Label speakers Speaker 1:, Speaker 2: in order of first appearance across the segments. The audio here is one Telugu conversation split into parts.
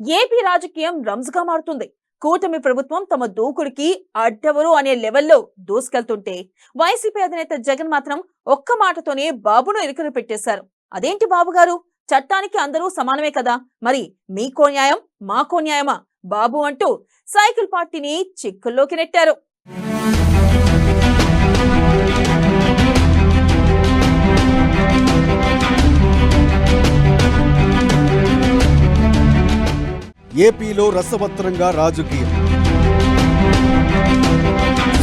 Speaker 1: ఏపీ రాజకీయం రంజుగా మారుతుంది. కూటమి ప్రభుత్వం తమ దూకుడికి అడ్డెవరు అనే లెవెల్లో దూసుకెళ్తుంటే వైసీపీ అధినేత జగన్ మాత్రం ఒక్క మాటతోనే బాబును ఇరుకున పెట్టేశారు. అదేంటి బాబు గారు, చట్టానికి అందరూ సమానమే కదా, మరి మీకో న్యాయం మాకో న్యాయమా బాబు అంటూ సైకిల్ పార్టీని చిక్కుల్లోకి నెట్టారు.
Speaker 2: ఏపీలో రసవత్తరంగా రాజకీయం.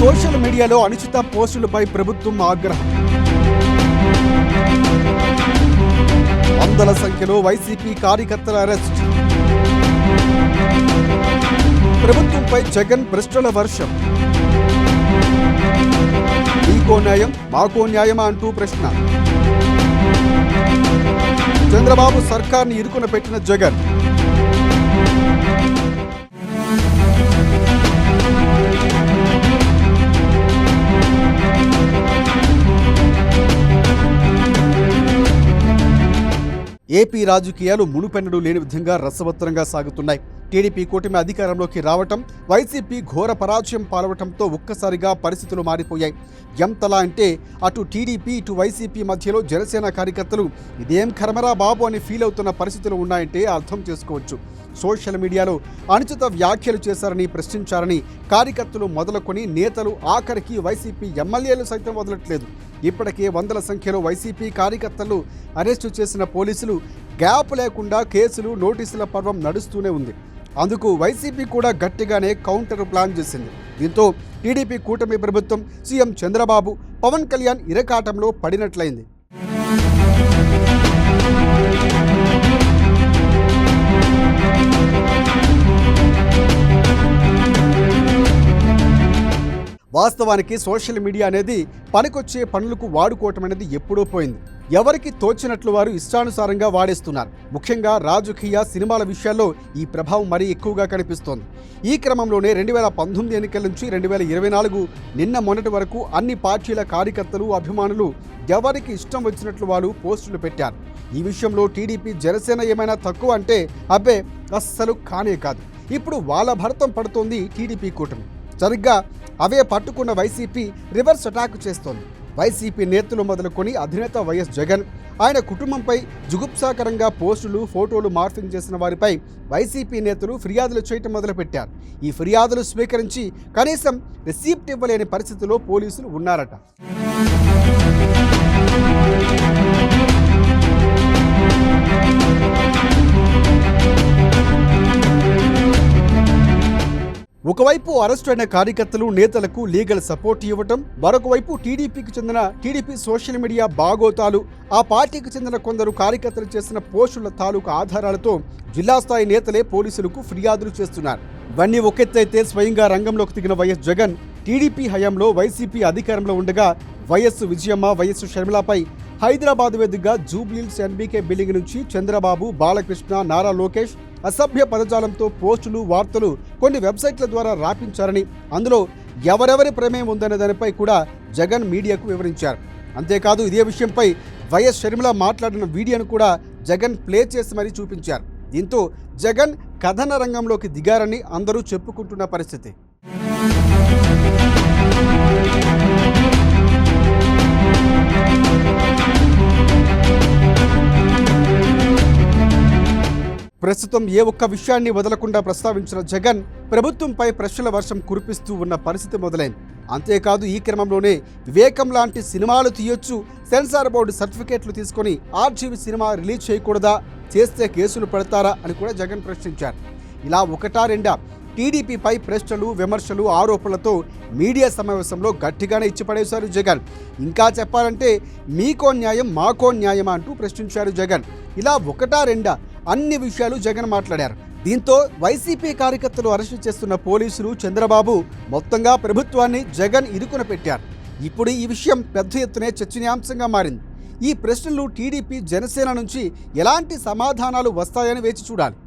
Speaker 2: సోషల్ మీడియాలో అనుచిత పోస్టులపై ప్రభుత్వం ఆగ్రహం. వందల సంఖ్యలో వైసీపీ కార్యకర్తల అరెస్ట్. ప్రభుత్వంపై జగన్ ప్రశ్నల వర్షం. మీకో న్యాయం మాకో న్యాయమా అంటూ ప్రశ్న. చంద్రబాబు సర్కార్ని ఇరుకున పెట్టిన జగన్. ఏపీ రాజకీయాలు మునుపెన్నడూ లేని విధంగా రసవత్తరంగా సాగుతున్నాయి. టీడీపీ కూటమి అధికారంలోకి రావటం, వైసీపీ ఘోర పరాజయం పాలవటంతో ఒక్కసారిగా పరిస్థితులు మారిపోయాయి. ఎంతలా అంటే అటు టీడీపీ ఇటు వైసీపీ మధ్యలో జనసేన కార్యకర్తలు ఇదేం కర్మరా బాబు అని ఫీల్ అవుతున్న పరిస్థితులు ఉన్నాయంటే అర్థం చేసుకోవచ్చు. సోషల్ మీడియాలో అనుచిత వ్యాఖ్యలు చేశారని ప్రశ్నించారని కార్యకర్తలు మొదలుకొని నేతలు ఆఖరికి వైసీపీ ఎమ్మెల్యేలు సైతం వదలట్లేదు. ఇప్పటికే వందల సంఖ్యలో వైసీపీ కార్యకర్తలు అరెస్టు చేసిన పోలీసులు గ్యాప్ లేకుండా కేసులు నోటీసుల పర్వం నడుస్తూనే ఉంది. అందుకు వైసీపీ కూడా గట్టిగానే కౌంటర్ ప్లాన్ చేసింది. దీంతో టీడీపీ కూటమి ప్రభుత్వం సీఎం చంద్రబాబు, పవన్ కళ్యాణ్ ఇరకాటంలో పడినట్లయింది. వాస్తవానికి సోషల్ మీడియా అనేది పనికొచ్చే పనులకు వాడుకోవటం అనేది ఎప్పుడో పోయింది. ఎవరికి తోచినట్లు వారు ఇష్టానుసారంగా వాడేస్తున్నారు. ముఖ్యంగా రాజకీయ సినిమాల విషయాల్లో ఈ ప్రభావం మరీ ఎక్కువగా కనిపిస్తోంది. ఈ క్రమంలోనే 2019 ఎన్నికల నుంచి 2024 నిన్న మొన్నటి వరకు అన్ని పార్టీల కార్యకర్తలు, అభిమానులు ఎవరికి ఇష్టం వచ్చినట్లు వారు పోస్టులు పెట్టారు. ఈ విషయంలో టీడీపీ, జనసేన ఏమైనా తక్కువ అంటే అబ్బే అస్సలు కానే కాదు. ఇప్పుడు వాళ్ళ భరతం పడుతోంది టీడీపీ కూటమి. సరిగ్గా అవే పట్టుకున్న వైసీపీ రివర్స్ అటాక్ చేస్తోంది. వైసీపీ నేతలు మొదలుకొని అధినేత వైఎస్ జగన్, ఆయన కుటుంబంపై జుగుప్సాకరంగా పోస్టులు, ఫోటోలు మార్ఫింగ్ చేసిన వారిపై వైసీపీ నేతలు ఫిర్యాదులు చేయటం మొదలుపెట్టారు. ఈ ఫిర్యాదులు స్వీకరించి కనీసం రిసీప్ట్ ఇవ్వలేని పరిస్థితిలో పోలీసులు ఉన్నారట. ఒకవైపు అరెస్టు అయిన కార్యకర్తలు, నేతలకు లీగల్ సపోర్ట్ ఇవ్వటం, మరొక వైపు టీడీపీకి చెందిన టీడీపీ సోషల్ మీడియా బాగోతాలు, ఆ పార్టీకి చెందిన కొందరు కార్యకర్తలు చేసిన పోస్టుల తాలూకు ఆధారాలతో జిల్లా స్థాయి నేతలే పోలీసులకు ఫిర్యాదులు చేస్తున్నారు. ఇవన్నీ ఒకెత్తైతే స్వయంగా రంగంలోకి దిగిన వైఎస్ జగన్ టీడీపీ హయాంలో వైసీపీ అధికారంలో ఉండగా వైఎస్ విజయమ్మ, వైఎస్ షర్మిలపై హైదరాబాద్ వేదికగా జూబ్లీహిల్స్ ఎన్బీకే బిల్డింగ్ నుంచి చంద్రబాబు, బాలకృష్ణ, నారా లోకేష్ అసభ్య పదజాలంతో పోస్టులు, వార్తలు కొన్ని వెబ్సైట్ల ద్వారా రాపించారని, అందులో ఎవరెవరి ప్రమేయం ఉందనే దానిపై కూడా జగన్ మీడియాకు వివరించారు. అంతేకాదు ఇదే విషయంపై వైఎస్ షర్మిల మాట్లాడిన వీడియోను కూడా జగన్ ప్లే చేసి మరీ చూపించారు. దీంతో జగన్ కథన రంగంలోకి దిగారని అందరూ చెప్పుకుంటున్న పరిస్థితి. ప్రస్తుతం ఏ ఒక్క విషయాన్ని వదలకుండా ప్రస్తావించిన జగన్ ప్రభుత్వంపై ప్రశ్నల వర్షం కురిపిస్తూ ఉన్న పరిస్థితి మొదలైంది. అంతేకాదు ఈ క్రమంలోనే వివేకం లాంటి సినిమాలు తీయొచ్చు, సెన్సార్ బోర్డు సర్టిఫికేట్లు తీసుకొని ఆర్జీవీ సినిమా రిలీజ్ చేయకూడదా, చేస్తే కేసులు పెడతారా అని కూడా జగన్ ప్రశ్నించారు. ఇలా ఒకటా రెండా టీడీపీపై ప్రశ్నలు, విమర్శలు, ఆరోపణలతో మీడియా సమావేశంలో గట్టిగానే ఇచ్చిపడేశారు జగన్. ఇంకా చెప్పాలంటే మీకో న్యాయం మాకో న్యాయమా అంటూ ప్రశ్నించారు జగన్. ఇలా ఒకటా రెండా అన్ని విషయాలు జగన్ మాట్లాడారు. దీంతో వైసీపీ కార్యకర్తలు అరెస్టు చేస్తున్న పోలీసులు, చంద్రబాబు మొత్తంగా ప్రభుత్వాన్ని జగన్ ఇరుకున పెట్టారు. ఇప్పుడు ఈ విషయం పెద్ద ఎత్తునే చర్చనీయాంశంగా మారింది. ఈ ప్రశ్నలు టీడీపీ, జనసేన నుంచి ఎలాంటి సమాధానాలు వస్తాయని వేచి చూడాలి.